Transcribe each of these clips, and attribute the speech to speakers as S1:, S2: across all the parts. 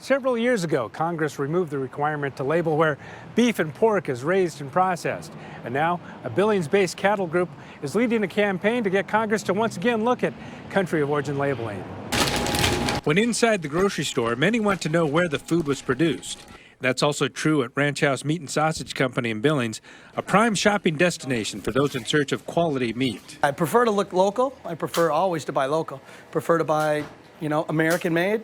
S1: Several years ago, Congress removed the requirement to label where beef and pork is raised and processed. And now, a Billings-based cattle group is leading a campaign to get Congress to once again look at country of origin labeling. When inside the grocery store, many want to know where the food was produced. That's also true at Ranch House Meat and Sausage Company in Billings, a prime shopping destination for those in search of quality meat.
S2: I prefer to look local. I prefer always to buy local. Prefer to buy, American made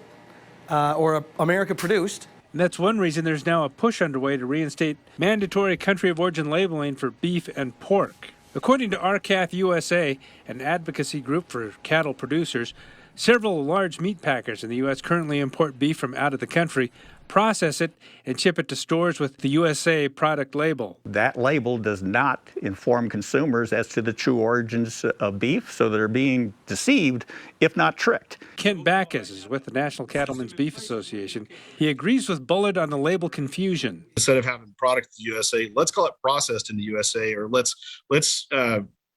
S2: or America produced.
S1: And that's one reason there's now a push underway to reinstate mandatory country of origin labeling for beef and pork. According to RCAF USA, an advocacy group for cattle producers, several large meat packers in the U.S. currently import beef from out of the country, process it, and ship it to stores with the USA product label.
S3: That label does not inform consumers as to the true origins of beef, so they're being deceived, if not tricked.
S1: Kent Backus is with the National Cattlemen's Beef Association. He agrees with Bullard on the label confusion.
S4: Instead of having product in the USA, let's call it processed in the USA, or let's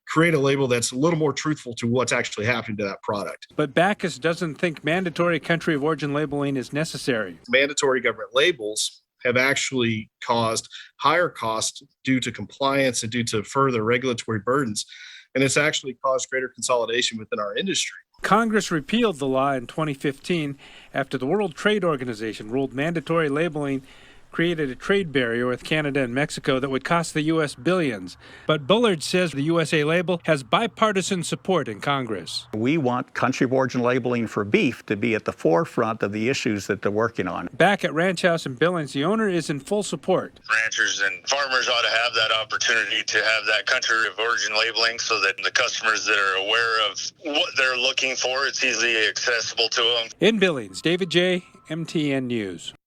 S4: create a label that's a little more truthful to what's actually happening to that product.
S1: But Backus doesn't think mandatory country of origin labeling is necessary.
S4: Mandatory government labels have actually caused higher costs due to compliance and due to further regulatory burdens, and it's actually caused greater consolidation within our industry.
S1: Congress repealed the law in 2015 after the World Trade Organization ruled mandatory labeling created a trade barrier with Canada and Mexico that would cost the U.S. billions. But Bullard says the USA label has bipartisan support in Congress.
S3: We want country of origin labeling for beef to be at the forefront of the issues that they're working on.
S1: Back at Ranch House in Billings, the owner is in full support.
S5: Ranchers and farmers ought to have that opportunity to have that country of origin labeling so that the customers that are aware of what they're looking for, it's easily accessible to them.
S1: In Billings, David J., MTN News.